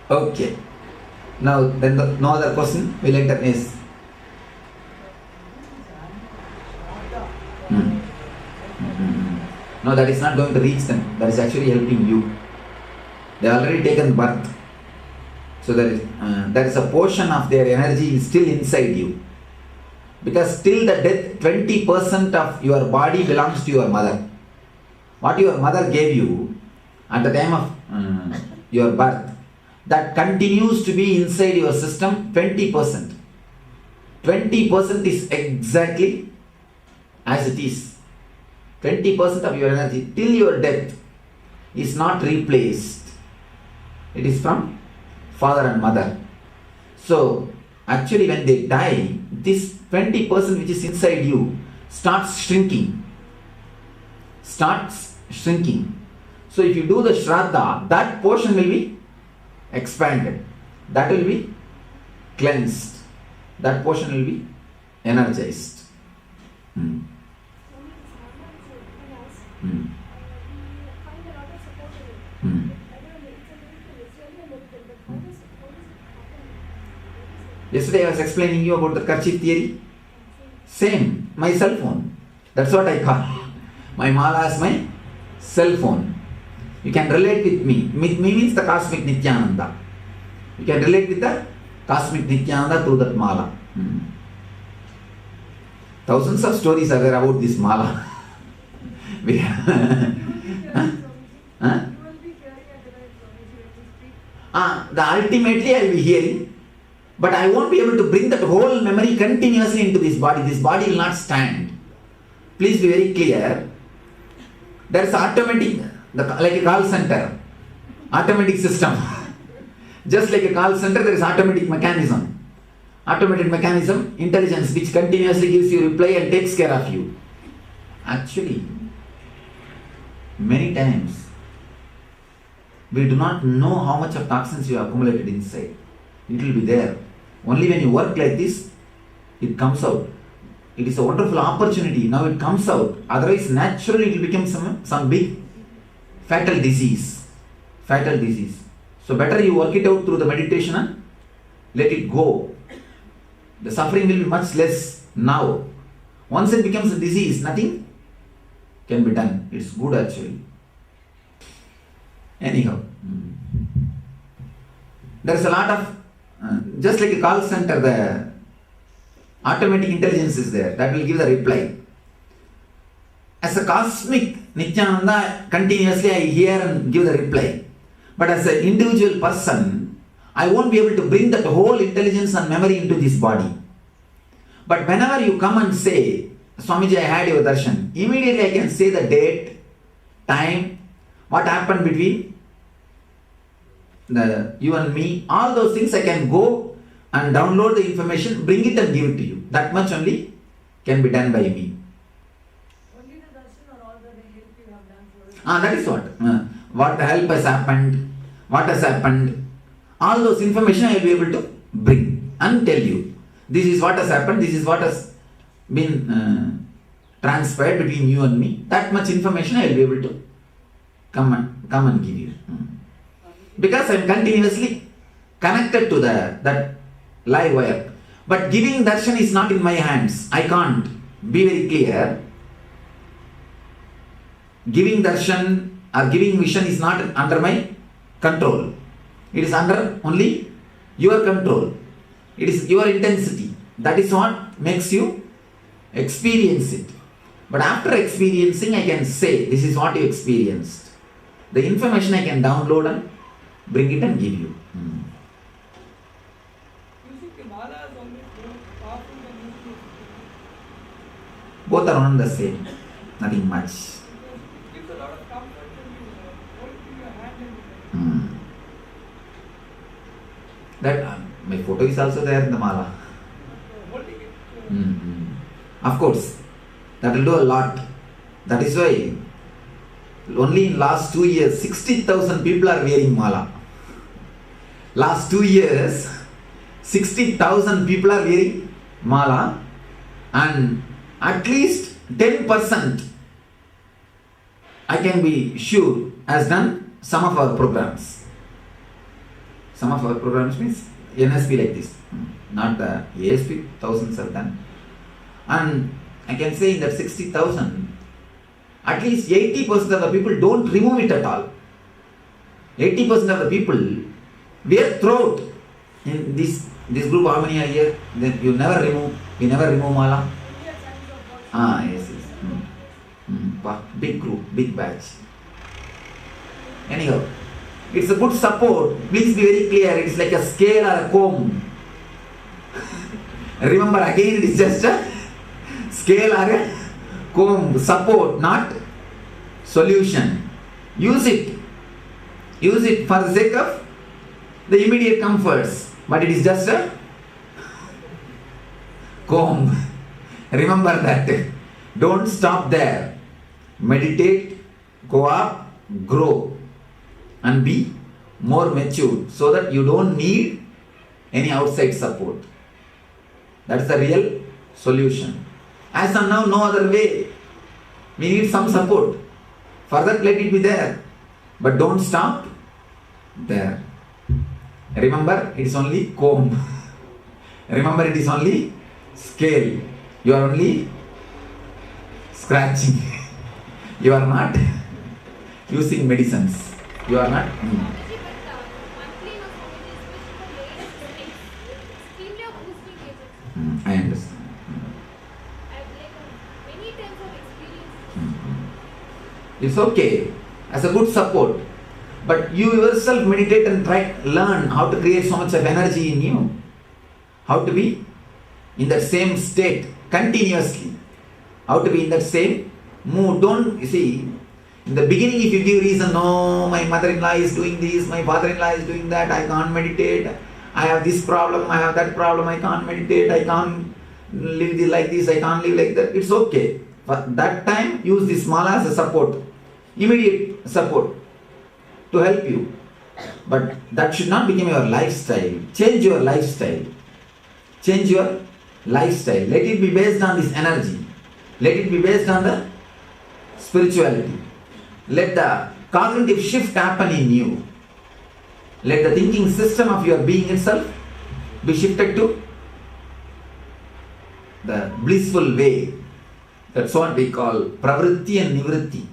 Okay. Now, then no other question will enter. Yes. No, that is not going to reach them. That is actually helping you. They already taken birth. So there is a portion of their energy is still inside you. Because till the death, 20% of your body belongs to your mother. What your mother gave you at the time of your birth, that continues to be inside your system. 20%. 20% is exactly as it is. 20% of your energy till your death is not replaced. It is from father and mother. So actually when they die, this 20% which is inside you starts shrinking. So if you do the Shraddha, that portion will be expanded. That will be cleansed. That portion will be energized. Yesterday I was explaining you about the kerchief theory. Same, my cell phone. That's what I call. My mala is my cell phone. You can relate with me. Me means the cosmic Nityananda. You can relate with the cosmic Nityananda through that mala. Thousands of stories are there about this mala. Ultimately I will be hearing, but I won't be able to bring that whole memory continuously into this body. This body will not stand. Please be very clear. There is automatic, like a call center, automatic system. Just like a call center, there is automatic mechanism. Automated mechanism, intelligence which continuously gives you reply and takes care of you. Actually, many times we do not know how much of toxins you have accumulated inside. It will be there. Only when you work like this, it comes out. It is a wonderful opportunity. Now it comes out. Otherwise, naturally it will become some big fatal disease. So better you work it out through the meditation and let it go. The suffering will be much less now. Once it becomes a disease, nothing can be done. It's good actually. Anyhow, there is a lot of, just like a call center, the automatic intelligence is there that will give the reply. As a cosmic Nityananda, continuously I hear and give the reply. But as an individual person, I won't be able to bring that whole intelligence and memory into this body. But whenever you come and say, Swamiji, I had your darshan, immediately I can say the date, time, what happened between you and me, all those things I can go and download the information, bring it and give it to you. That much only can be done by me. Only the darshan or all the help you have done for it? That is what. What help has happened, what has happened, all those information I will be able to bring and tell you. This is what has happened, this is what has been transpired between you and me. That much information I will be able to come and give you. Because I am continuously connected to that live wire. But giving darshan is not in my hands. I can't. Be very clear. Giving darshan or giving vision is not under my control. It is under only your control. It is your intensity. That is what makes you experience it. But after experiencing, I can say, this is what you experienced. The information I can download and bring it and give you. You think the mala is only more powerful than you? Both are one and the same. Nothing much. It gives a lot of comfort when you hold it in your hand and That my photo is also there in the mala. holding it. Of course, that will do a lot. That is why only in last 2 years, 60,000 people are wearing mala. Last 2 years, 60,000 people are wearing mala, and at least 10%, I can be sure, has done some of our programs. Some of our programs means NSP like this, not the ASP, thousands are done. And I can say in that 60,000, at least 80% of the people don't remove it at all. 80% of the people wear throat. In this group, how many are here? Then we never remove mala. Yes. Big group, big batch. Anyhow, it's a good support. Please be very clear. It's like a scale or a comb. Remember again, it is just a scale or a comb. Support, not solution. Use it. Use it for the sake of the immediate comforts. But it is just a comb. Remember that. Don't stop there. Meditate, go up, grow, and be more mature so that you don't need any outside support. That's the real solution. As of now, no other way. We need some support. For that, let it be there. But don't stop there. Remember, it is only comb. Remember, it is only scale. You are only scratching. You are not using medicines. You are not. I understand. It's okay as a good support. But you yourself meditate and learn how to create so much of energy in you. How to be in that same state continuously. How to be in that same mood. Don't, you see, in the beginning if you give reason, no, my mother-in-law is doing this, my father-in-law is doing that, I can't meditate, I have this problem, I have that problem, I can't meditate, I can't live like this, I can't live like that. It's okay. But that time, use this mala as a support. Immediate support to help you. But that should not become your lifestyle. Change your lifestyle. Change your lifestyle. Let it be based on this energy. Let it be based on the spirituality. Let the cognitive shift happen in you. Let the thinking system of your being itself be shifted to the blissful way. That's what we call pravritti and nivritti.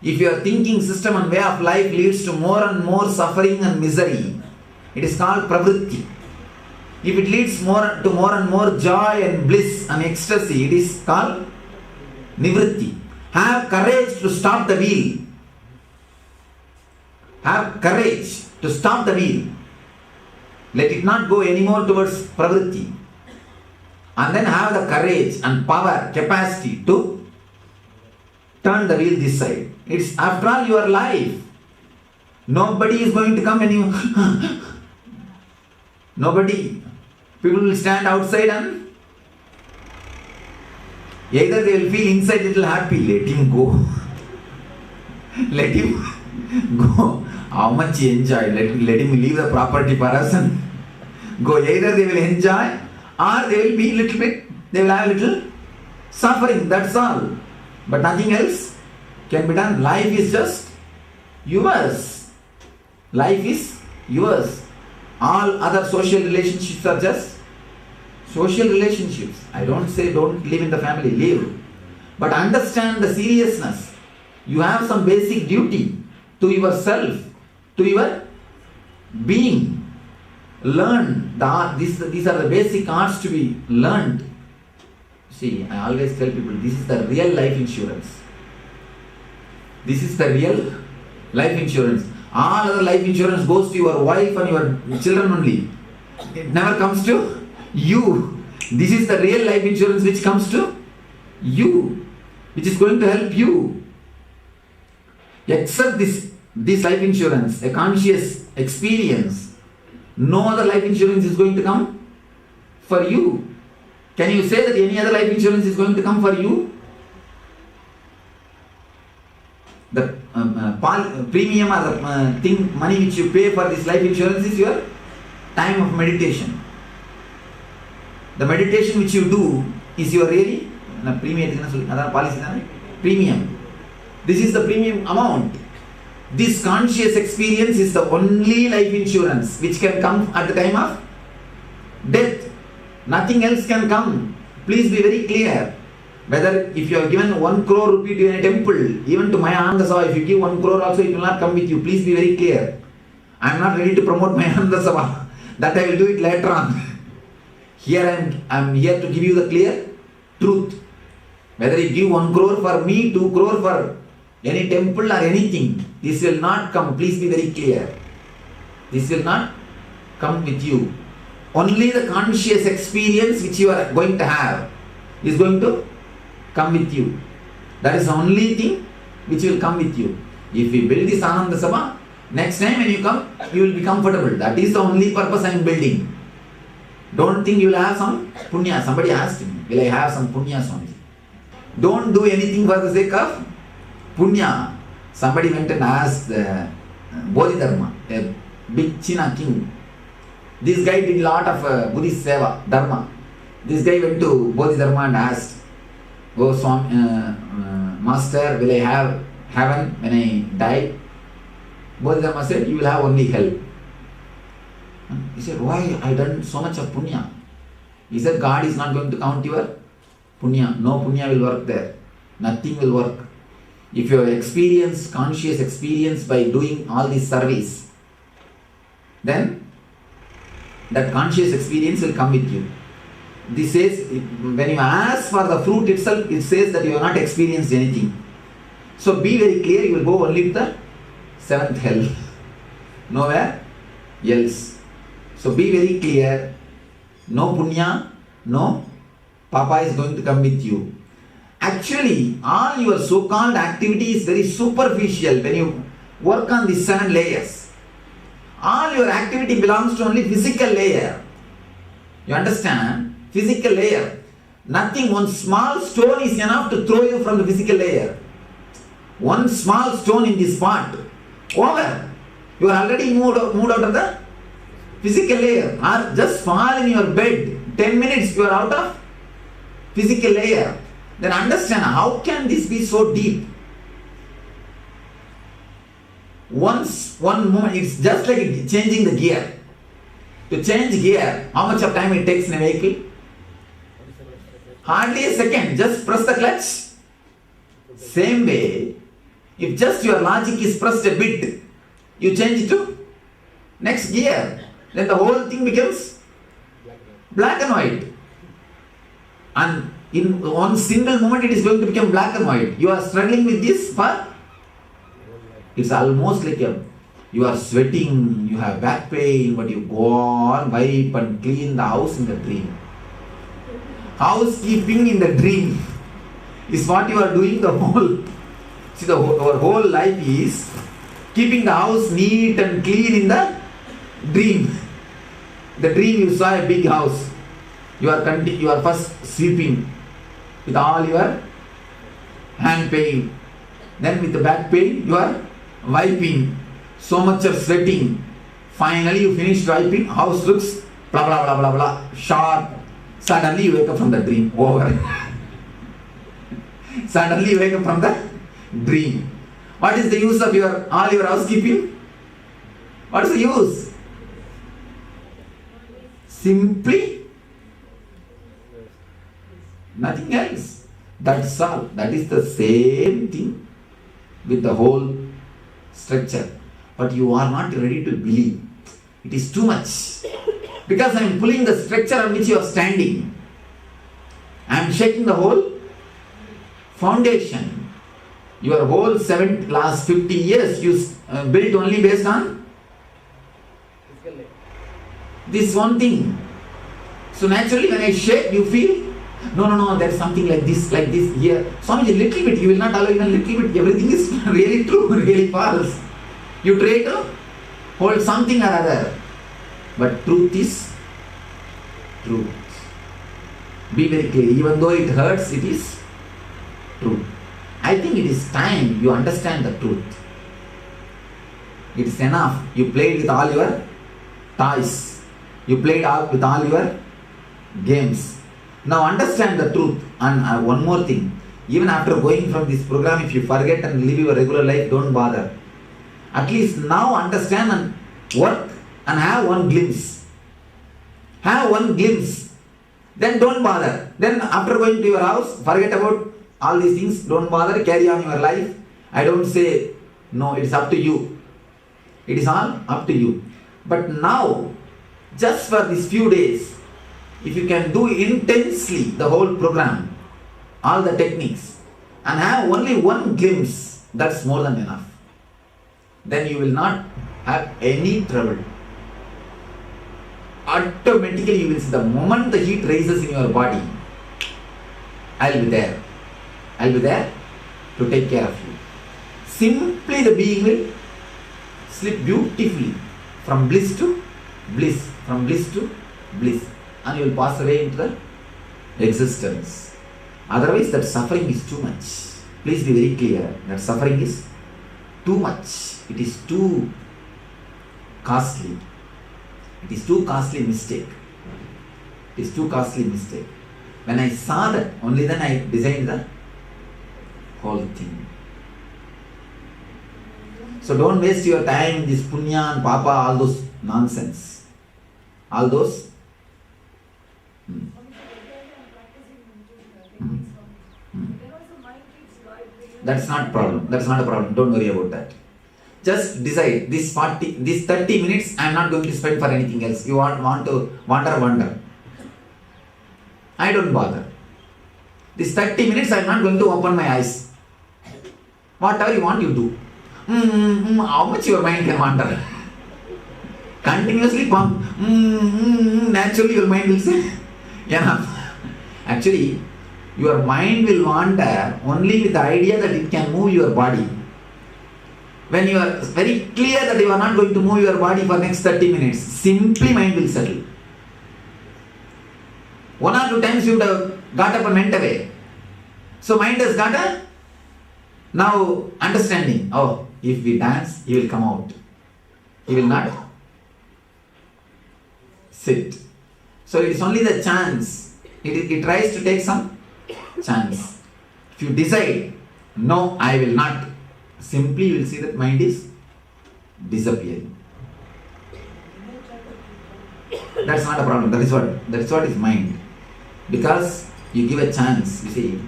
If your thinking system and way of life leads to more and more suffering and misery, it is called pravritti. If it leads to more and more joy and bliss and ecstasy, it is called nivritti. Have courage to stop the wheel. Have courage to stop the wheel. Let it not go anymore towards pravritti. And then have the courage and power, capacity to turn the wheel this side. It's after all your life. Nobody is going to come and you... Nobody. People will stand outside and either they will feel inside little happy. Let him go. Let him go. How much he enjoy. Let him leave the property for us and go. Either they will enjoy or they will be little bit, they will have little suffering. That's all. But nothing else can be done. Life is just yours. Life is yours. All other social relationships are just social relationships. I don't say don't live in the family, live. But understand the seriousness. You have some basic duty to yourself, to your being. Learn the art. These are the basic arts to be learned. See, I always tell people, this is the real life insurance. This is the real life insurance. All other life insurance goes to your wife and your children only. It never comes to you. This is the real life insurance which comes to you, which is going to help you. Accept this life insurance, a conscious experience. No other life insurance is going to come for you. Can you say that any other life insurance is going to come for you? The premium or the money which you pay for this life insurance is your time of meditation. The meditation which you do is your really premium. This is the premium amount. This conscious experience is the only life insurance which can come at the time of death. Nothing else can come. Please be very clear. Whether if you are given 1 crore rupee to a temple, even to Maya Ananda Sabha, if you give 1 crore also, it will not come with you. Please be very clear. I am not ready to promote Maya Ananda Sabha. That I will do it later on. Here I am here to give you the clear truth. Whether you give 1 crore for me, 2 crore for any temple or anything, this will not come. Please be very clear. This will not come with you. Only the conscious experience which you are going to have is going to come with you. That is the only thing which will come with you. If we build this Ananda Sabha, next time when you come, you will be comfortable. That is the only purpose I am building. Don't think you will have some punya. Somebody asked me, will I have some punya, Swamiji? Don't do anything for the sake of punya. Somebody went and asked Bodhidharma, a big China king. This guy did a lot of Buddhist seva, dharma. This guy went to Bodhidharma and asked, "Oh Swami, Master, will I have heaven when I die?" Bodhidharma said, "You will have only hell." He said, "Why? I done so much of punya." He said, "God is not going to count your punya. No punya will work there. Nothing will work. If you have experienced, conscious experience by doing all this service, then that conscious experience will come with you." This says, when you ask for the fruit itself, it says that you have not experienced anything. So be very clear, you will go only to the 7th hell. Nowhere else. So be very clear, no punya, no papa is going to come with you. Actually, all your so-called activity is very superficial when you work on these 7 layers. All your activity belongs to only physical layer. You understand? Physical layer. Nothing, one small stone is enough to throw you from the physical layer. One small stone in this part. Over. You are already moved out of the physical layer. Or just fall in your bed. 10 minutes you are out of physical layer. Then understand, how can this be so deep? One moment, it's just like changing the gear. To change gear, how much of time it takes in a vehicle? Hardly a second. Just press the clutch. Same way, if just your logic is pressed a bit, you change it to next gear. Then the whole thing becomes black and white. And in one single moment it is going to become black and white. You are struggling with this for, it's almost like you are sweating, you have back pain, but you go on, wipe and clean the house in the dream. Housekeeping in the dream is what you are doing the whole. See, our whole life is keeping the house neat and clean in the dream. The dream you saw a big house. You are first sweeping with all your hand pain. Then with the back pain, you are wiping. So much of sweating. Finally, you finish wiping. House looks blah blah blah blah blah sharp. Suddenly you wake up from the dream. Over. Suddenly you wake up from the dream. What is the use of all your housekeeping? What is the use? Simply nothing else. That's all. That is the same thing with the whole structure. But you are not ready to believe. It is too much. Because I am pulling the structure on which you are standing. I am shaking the whole foundation. Your whole last 50 years you built only based on this one thing. So naturally when I shake, you feel, no, there is something like this here. Swamiji, a little bit, you will not allow even a little bit. Everything is really true, really false. You try to hold something or other. But truth is truth. Be very clear. Even though it hurts, it is true. I think it is time you understand the truth. It is enough. You played with all your toys. You played with all your games. Now understand the truth. And one more thing. Even after going from this program, if you forget and live your regular life, don't bother. At least now understand and work and have one glimpse. Have one glimpse. Then don't bother. Then after going to your house, forget about all these things. Don't bother. Carry on your life. I don't say no. It's up to you. It is all up to you. But now, just for these few days, if you can do intensely the whole program, all the techniques, and have only one glimpse, that's more than enough. Then you will not have any trouble. Automatically you will see the moment the heat rises in your body, I'll be there. I'll be there to take care of you. Simply the being will slip beautifully from bliss to bliss, from bliss to bliss, and you will pass away into the existence. Otherwise that suffering is too much. Please be very clear, that suffering is too much. It is too costly. It is too costly mistake. It is too costly mistake. When I saw that, only then I designed the whole thing. So don't waste your time in this punya and papa, all those nonsense. All those. That's not problem. That's not a problem. Don't worry about that. Just decide this 30 minutes I am not going to spend for anything else. You want to wander. I don't bother. This 30 minutes I am not going to open my eyes. Whatever you want, you do. How much your mind can wander? Continuously pump. Naturally your mind will say, enough. Actually, your mind will wander only with the idea that it can move your body. When you are very clear that you are not going to move your body for next 30 minutes, simply mind will settle. 1 or 2 times you would have got up and went away. So mind has got a now understanding. Oh, if we dance, he will come out. He will not sit. So it is only the chance. It tries to take some chance. If you decide, no, I will not, simply you will see that mind is disappearing. That's not a problem. That is what is mind. Because you give a chance, you see.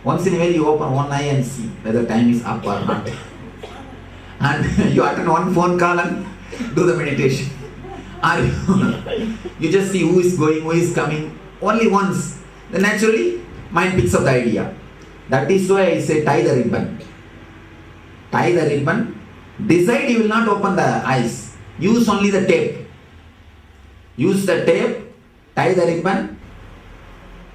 Once in a while you open one eye and see whether time is up or not. And you attend one phone call and do the meditation. Or you just see who is going, who is coming. Only once. Then naturally mind picks up the idea. That is why I say tie the ribbon. Tie the ribbon. Decide you will not open the eyes. Use only the tape. Use the tape. Tie the ribbon.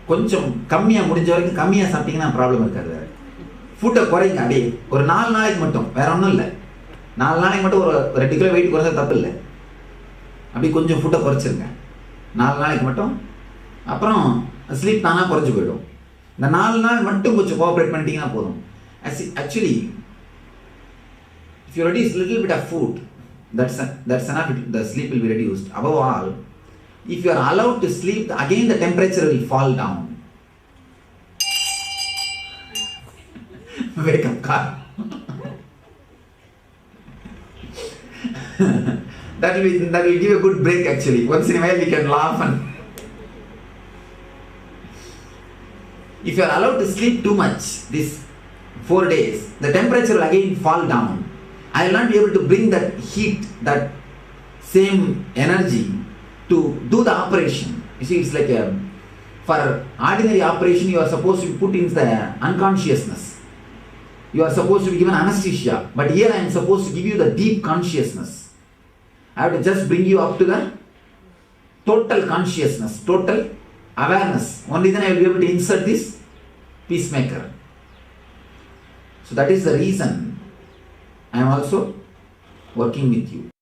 கொஞ்சம் கம்மியாக முடிஞ்ச வரைக்கும் கம்மியாக சாப்பிட்டீங்கன்னா problem இருக்காது. ஃபுட்டை குறைங்க அப்படியே ஒரு 4 நாளைக்கு மட்டும், வேற ஒன்றும் இல்லை. 4 நாளைக்கு மட்டும் ஒரு 2 கிலோ வெயிட் குறைஞ்சா தப்பு இல்லை. அப்படி கொஞ்சம் ஃபுட்டை குறைச்சிருங்க 4 நாளைக்கு மட்டும். அப்புறம் ஸ்லீப் தானாக குறைஞ்சி போயிடும். இந்த 4 நாள் மட்டும் கொஞ்சம் கோஆப்ரேட் பண்ணிட்டீங்கன்னா போதும். Actually if you reduce little bit of food, that's enough. The sleep will be reduced. Above all, if you are allowed to sleep, again the temperature will fall down. Wake up, car. That will give a good break actually. Once in a while we can laugh and if you are allowed to sleep too much these 4 days, the temperature will again fall down. I will not be able to bring that heat, that same energy to do the operation. You see, it's like for ordinary operation you are supposed to put in the unconsciousness. You are supposed to be given anesthesia. But here I am supposed to give you the deep consciousness. I have to just bring you up to the total consciousness, total awareness. Only then I will be able to insert this peacemaker. So that is the reason I am also working with you.